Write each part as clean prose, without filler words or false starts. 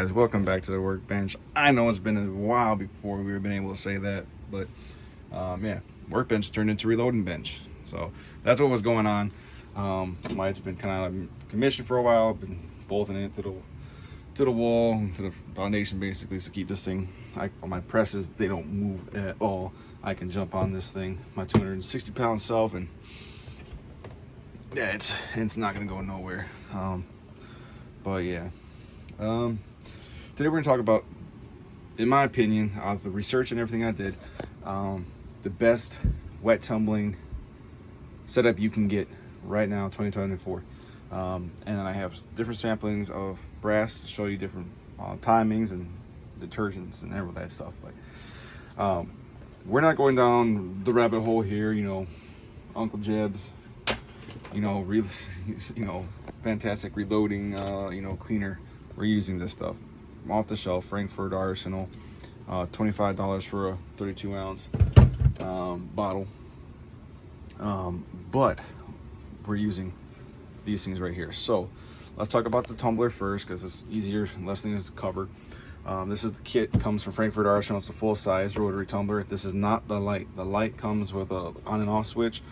Guys, welcome back to the workbench. I know it's been a while before we've been able to say that, but yeah, workbench turned into reloading bench. So that's what was going on. Why it's been kind of commissioned for a while, been bolting it to the wall, to the foundation basically to keep this thing. My presses, they don't move at all. I can jump on this thing, my 260-pound self, and yeah, it's not gonna go nowhere. But yeah. Today we're going to talk about, in my opinion, the research and everything I did, the best wet tumbling setup you can get right now, 2024. And I have different samplings of brass to show you different timings and detergents and all that stuff. But we're not going down the rabbit hole here, Uncle Jeb's, fantastic reloading, cleaner. We're using this stuff off the shelf, Frankfurt Arsenal, $25 for a 32-ounce bottle. But we're using these things right here. So let's talk about the tumbler first, because it's easier, less things to cover. This is the kit. It comes from Frankfurt Arsenal. It's a full-size rotary tumbler. This is not the light. The light comes with a on and off switch.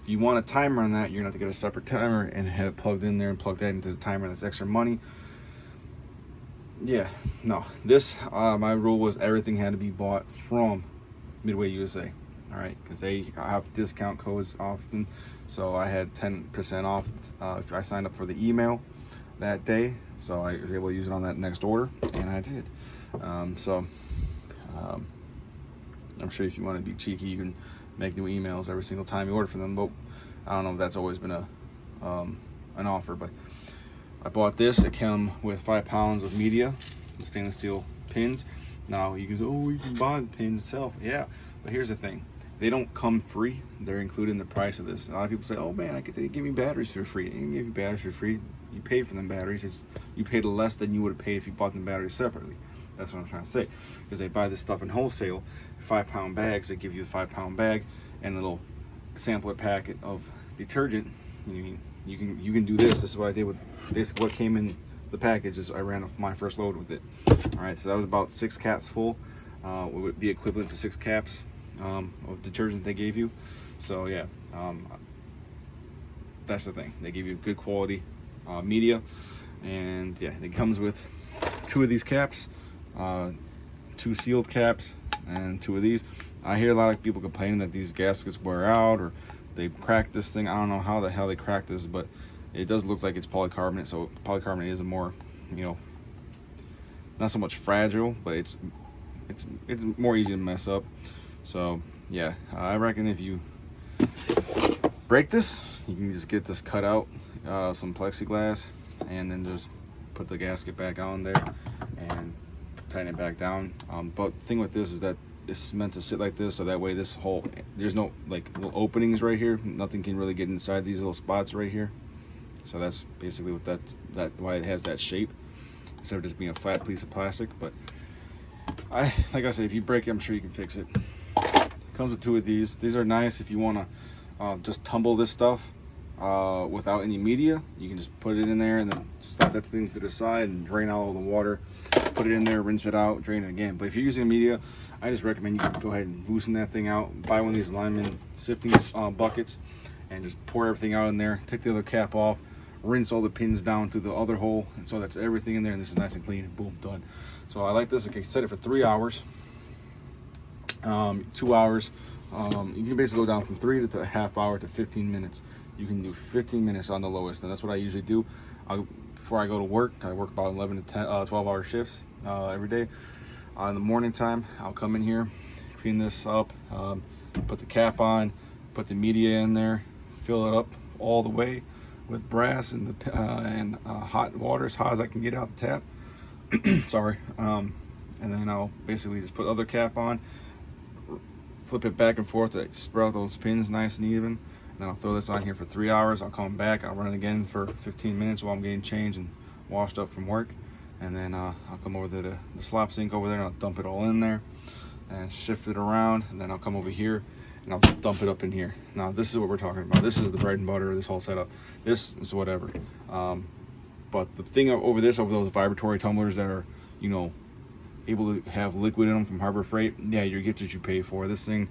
If you want a timer on that, you're gonna have to get a separate timer and have it plugged in there and plug that into the timer. That's extra money. Yeah, no, this my rule was everything had to be bought from Midway USA. All right, because they have discount codes often, so I had 10% off if I signed up for the email that day, so I was able to use it on that next order, and I did. I'm sure if you want to be cheeky, you can make new emails every single time you order from them, but I don't know if that's always been an offer. But I bought this. It came with 5 pounds of media, stainless steel pins. Now you can say, oh, you can buy the pins itself. Yeah, but here's the thing. They don't come free. They're included in the price of this. A lot of people say, oh man, they give me batteries for free. They can give you batteries for free. You paid for them batteries. You paid less than you would have paid if you bought them batteries separately. That's what I'm trying to say. Because they buy this stuff in wholesale, 5-pound bags. They give you a 5-pound bag and a little sampler packet of detergent. You can do this. This is what I did with basically what came in the package. Is I ran off my first load with it. All right, so that was about 6 caps full. Would be equivalent to 6 caps of detergent they gave you. So yeah, that's the thing. They give you good quality media, and yeah, it comes with 2 of these caps, 2 sealed caps, and 2 of these. I hear a lot of people complaining that these gaskets wear out or they crack this thing. I don't know how the hell they crack this, but it does look like it's polycarbonate. So polycarbonate is a more, not so much fragile, but it's more easy to mess up. So yeah, I reckon if you break this, you can just get this cut out, some plexiglass, and then just put the gasket back on there and tighten it back down. But the thing with this is that it's meant to sit like this, so that way this whole, there's no like little openings right here. Nothing can really get inside these little spots right here. So that's basically what that why it has that shape, instead of just being a flat piece of plastic. But like I said, if you break it, I'm sure you can fix it. Comes with 2 of these. These are nice if you want to just tumble this stuff without any media. You can just put it in there and then slide that thing to the side and drain out all the water. Put it in there, rinse it out, drain it again. But if you're using media, I just recommend you go ahead and loosen that thing out. Buy one of these Lyman sifting buckets and just pour everything out in there. Take the other cap off, rinse all the pins down through the other hole, and so that's everything in there, and this is nice and clean. Boom, done. So I like this. Okay, set it for 3 hours, 2 hours. You can basically go down from 3 to a half hour to 15 minutes. You can do 15 minutes on the lowest, and that's what I usually do. Before I go to work, I work about 11 to 12-hour shifts every day. In the morning time, I'll come in here, clean this up, put the cap on, put the media in there, fill it up all the way with brass and hot water, as hot as I can get out the tap. Sorry. And then I'll basically just put the other cap on, flip it back and forth to spread out those pins nice and even. Then I'll throw this on here for 3 hours. I'll come back, I'll run it again for 15 minutes while I'm getting changed and washed up from work. And then I'll come over to the slop sink over there, and I'll dump it all in there and shift it around. And then I'll come over here and I'll dump it up in here. Now this is what we're talking about. This is the bread and butter of this whole setup. This is whatever. But the thing over those vibratory tumblers that are you know, able to have liquid in them from Harbor Freight, yeah, you get what you pay for. This thing,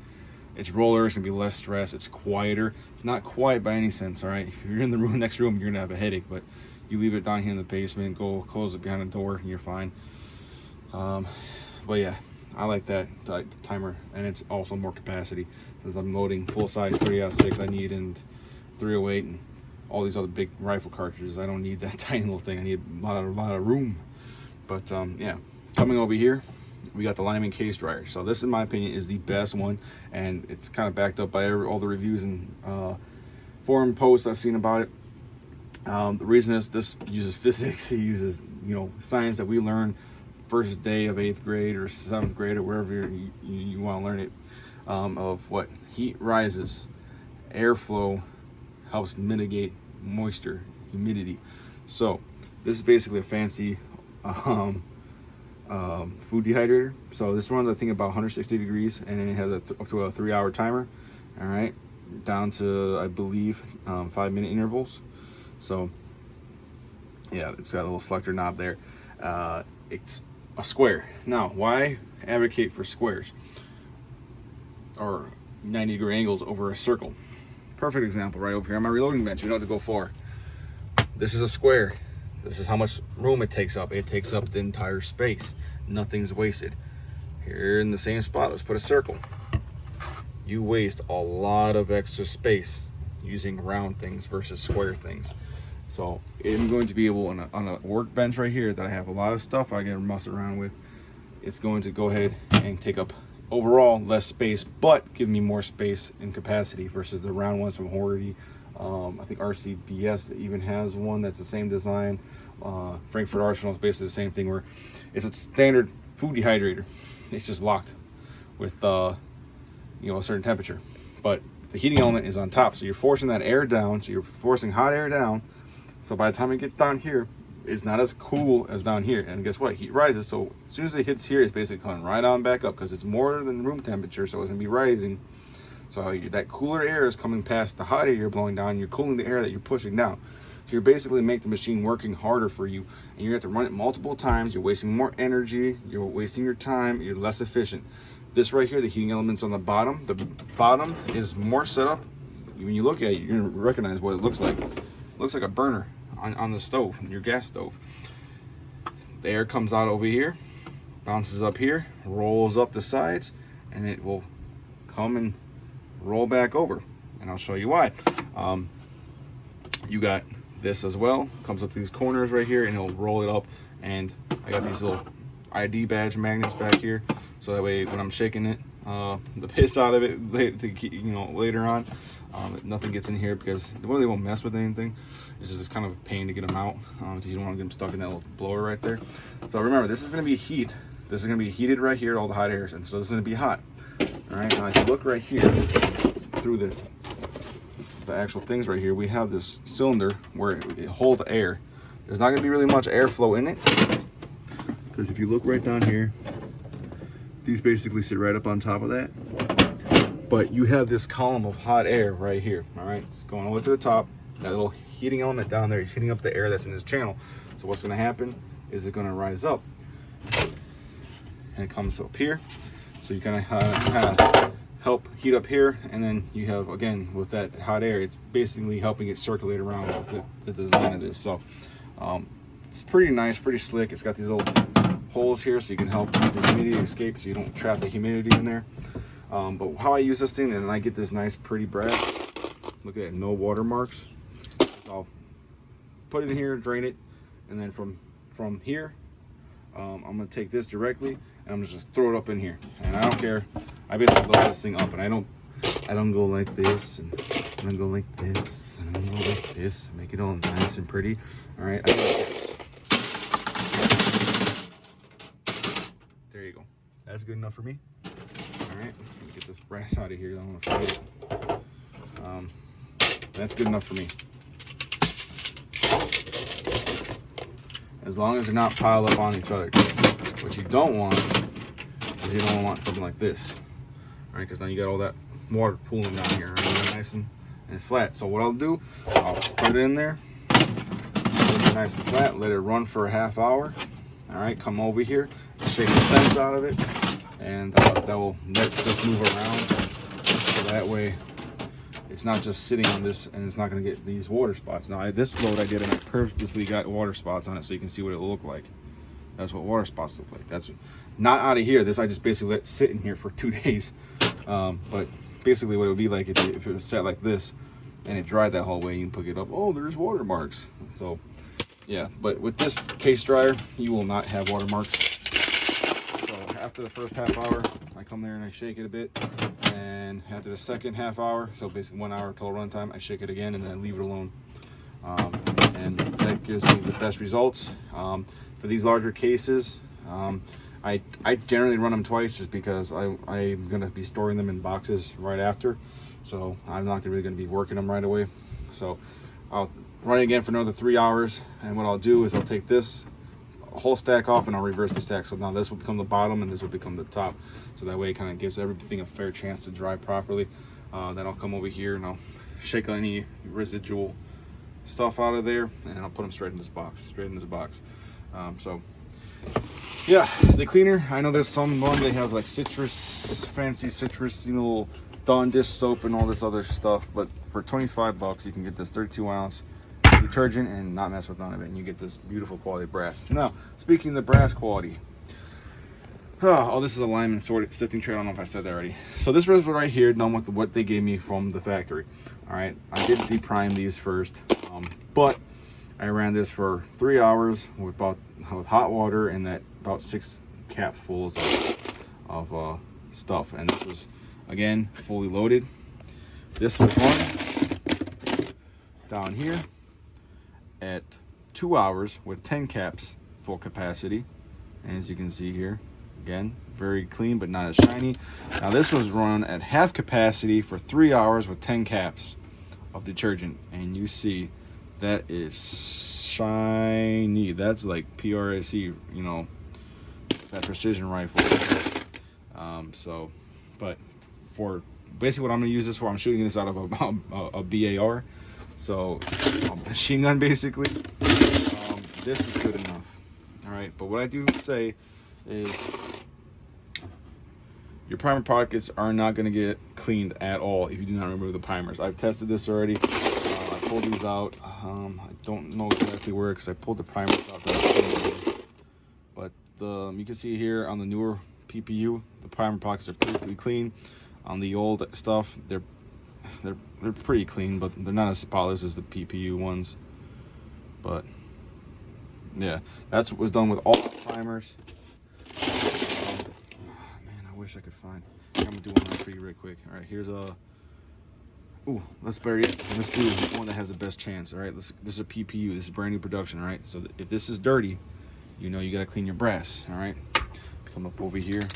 it's roller, it's gonna be less stress, it's quieter. It's not quiet by any sense, all right? If you're in the room, next room, you're gonna have a headache, but you leave it down here in the basement, go close it behind the door, and you're fine. But yeah, I like that timer, and it's also more capacity. Since I'm loading full size 3.6, I need in 308 and all these other big rifle cartridges. I don't need that tiny little thing. I need a lot of room. But yeah, coming over here, we got the Lyman case dryer. So this, in my opinion, is the best one, and it's kind of backed up by all the reviews and forum posts I've seen about it. The reason is this uses physics. It uses, you know, science that we learn first day of 8th grade or 7th grade or wherever you want to learn it, of what heat rises, airflow helps mitigate moisture, humidity. So this is basically a fancy food dehydrator. So this runs, I think, about 160 degrees, and then it has up to a 3-hour timer. All right, down to, I believe, 5-minute intervals. So yeah, it's got a little selector knob there. It's a square. Now, why advocate for squares or 90-degree angles over a circle? Perfect example right over here on my reloading bench. You know what to go for. This is a square. This is how much room it takes up. It takes up the entire space. Nothing's wasted. Here in the same spot, let's put a circle. You waste a lot of extra space using round things versus square things. So I'm going to be able, on a workbench right here that I have a lot of stuff I can mess around with, it's going to go ahead and take up overall less space, but give me more space and capacity versus the round ones from Horty. I think RCBS even has one that's the same design. Frankfurt Arsenal is basically the same thing, where it's a standard food dehydrator. It's just locked with you know, a certain temperature, but the heating element is on top, so you're forcing that air down. So you're forcing hot air down. So by the time it gets down here, it's not as cool as down here. And guess what? Heat rises. So as soon as it hits here, it's basically coming right on back up, because it's more than room temperature, so it's gonna be rising. So that cooler air is coming past the hot air you're blowing down. You're cooling the air that you're pushing down. So you're basically making the machine working harder for you, and you have to run it multiple times. You're wasting more energy. You're wasting your time. You're less efficient. This right here, the heating element's on the bottom. The bottom is more set up. When you look at it, you're gonna recognize what it looks like. It looks like a burner on the stove, your gas stove. The air comes out over here, bounces up here, rolls up the sides, and it will come and roll back over. And I'll show you why. You got this as well. Comes up to these corners right here, and it'll roll it up. And I got these little ID badge magnets back here, so that way when I'm shaking it, the piss out of it, later on, nothing gets in here, because they won't mess with anything. It's just kind of a pain to get them out, because you don't want to get them stuck in that little blower right there. So remember, this is going to be heat. This is going to be heated right here, all the hot air, and so this is going to be hot. All right, now if you look right here through the actual things right here, we have this cylinder where it holds air. There's not going to be really much airflow in it, because if you look right down here, these basically sit right up on top of that. But you have this column of hot air right here. All right, it's going all the way to the top. That little heating element down there is heating up the air that's in this channel. So what's going to happen is it's going to rise up, and it comes up here. So you kind of help heat up here, and then you have, again, with that hot air, it's basically helping it circulate around with the design of this. So it's pretty nice, pretty slick. It's got these little holes here so you can help the humidity escape, so you don't trap the humidity in there. But how I use this thing, and I get this nice pretty brass. Look at it, no watermarks. I'll put it in here, drain it, and then from here, I'm gonna take this directly, and I'm just throw it up in here. And I don't care. I basically load this thing up, and I don't go like this, and I don't go like this, and I don't go like this, and make it all nice and pretty. All right, I go like this. There you go. That's good enough for me. All right, let me get this brass out of here. I don't want to fight it. That's good enough for me. As long as they're not piled up on each other. What you don't want is you don't want something like this. All right, because now you got all that water pooling down here, right? Nice and flat. So what I'll do, I'll put it in there, put it nice and flat, let it run for a half hour. All right, come over here, shake the sense out of it, and that will let this move around. So that way it's not just sitting on this and it's not going to get these water spots. Now this load I did, and I purposely got water spots on it so you can see what it will look like. That's what water spots look like. That's not out of here. This I just basically let sit in here for 2 days. But basically what it would be like if it was set like this and it dried that whole way, you can pick it up. Oh, there's watermarks. So yeah, but with this case dryer, you will not have watermarks. So after the first half hour, I come there and I shake it a bit. And after the second half hour, so basically 1 hour total runtime, I shake it again and then I leave it alone. And that gives me the best results. For these larger cases, I generally run them twice just because I'm going to be storing them in boxes right after. So I'm not really going to be working them right away. So I'll run it again for another 3 hours. And what I'll do is I'll take this whole stack off and I'll reverse the stack. So now this will become the bottom and this will become the top. So that way it kind of gives everything a fair chance to dry properly. Then I'll come over here and I'll shake any residual stuff out of there and I'll put them straight in this box, so yeah, the cleaner, I know there's some they have like citrus, fancy citrus, you know, Dawn dish soap and all this other stuff, but for 25 bucks you can get this 32-ounce detergent and not mess with none of it, and you get this beautiful quality brass. Now speaking of the brass quality, oh, this is a Lyman sifting tray. I don't know if I said that already. So this was right here done with what they gave me from the factory. All right, I did deprime these first, but I ran this for 3 hours with hot water and that about 6 capfuls of stuff, and this was again fully loaded. This was run down here at 2 hours with 10 caps full capacity, and as you can see here, again, very clean but not as shiny. Now this was run at half capacity for 3 hours with 10 caps of detergent, and you see that is shiny. That's like PRSC, you know, that precision rifle. So, but for basically what I'm gonna use this for, I'm shooting this out of a BAR, so a machine gun basically. This is good enough. All right, but what I do say is your primer pockets are not going to get cleaned at all if you do not remove the primers. I've tested this already. I pulled these out. I don't know exactly where because I pulled the primers out. But you can see here on the newer PPU, the primer pockets are perfectly clean. On the old stuff, they're pretty clean, but they're not as spotless as the PPU ones. But yeah, that's what was done with all the primers. Wish I could find. I'm gonna do one for you real quick. All right, here's a. Ooh, let's bury it. Let's do one that has the best chance. All right, this is a PPU. This is brand new production. All right, so if this is dirty, you know you gotta clean your brass. All right, come up over here.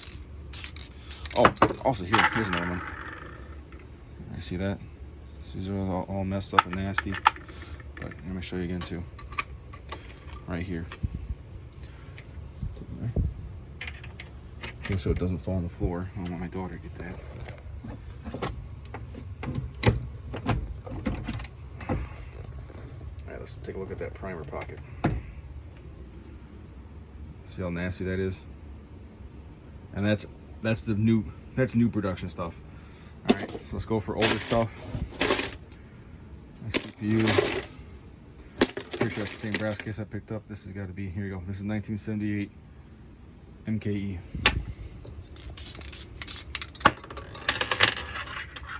Oh, also here's another one. I see that. These are all messed up and nasty. But let me show you again too. Right here. Okay, so it doesn't fall on the floor. I don't want my daughter to get that. All right, let's take a look at that primer pocket. See how nasty that is? And that's new production stuff. All right, so let's go for older stuff. Nice CPU. Pretty sure that's the same brass case I picked up. This has got to be, here we go. This is 1978 MKE.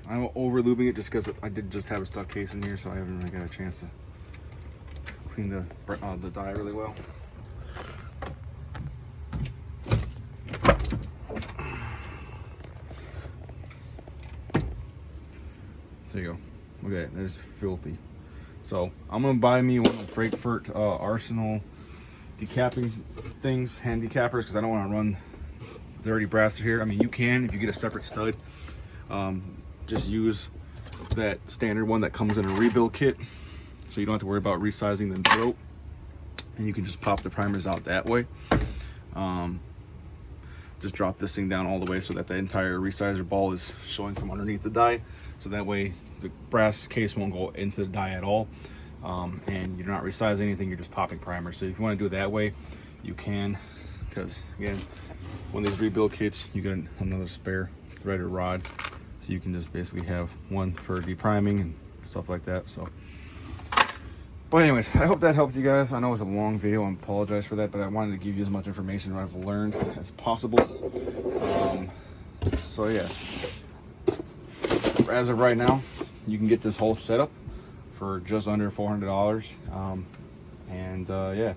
I'm over lubing it just because I did just have a stuck case in here, so I haven't really got a chance to clean the die really well. There you go. Look at that. That's filthy. So I'm gonna buy me one of the Frankfurt Arsenal decapping things, hand decappers, because I don't want to run dirty brass through here. I mean, you can if you get a separate stud. Just use that standard one that comes in a rebuild kit, so you don't have to worry about resizing the throat, and you can just pop the primers out that way. Just drop this thing down all the way so that the entire resizer ball is showing from underneath the die, so that way the brass case won't go into the die at all, and you're not resizing anything, you're just popping primers. So if you want to do it that way, you can, because again, one of these rebuild kits, you get another spare threaded rod, so you can just basically have one for depriming and stuff like that. So, but anyways, I hope that helped you guys. I know it's a long video, I apologize for that, but I wanted to give you as much information I've learned as possible. So yeah, as of right now, you can get this whole setup for just under $400. Yeah,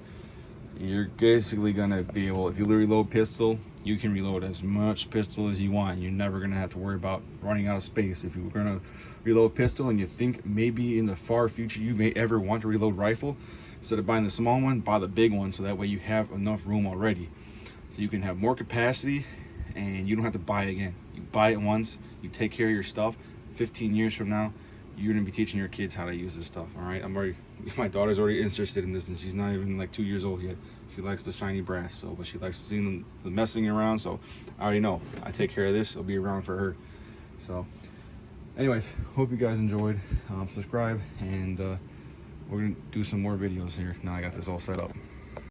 you're basically gonna be able, if you reload pistol, you can reload as much pistol as you want. You're never gonna have to worry about running out of space. If you're gonna reload pistol and you think maybe in the far future you may ever want to reload rifle, instead of buying the small one, buy the big one, so that way you have enough room already, so you can have more capacity and you don't have to buy it again. You buy it once, you take care of your stuff. 15 years from now, you're gonna be teaching your kids how to use this stuff. All right, my daughter's already interested in this, and she's not even like 2 years old yet. She likes the shiny brass, so, but she likes seeing the messing around. So I already know, I take care of this, it'll be around for her. So anyways, hope you guys enjoyed. Subscribe, and we're gonna do some more videos here now I got this all set up.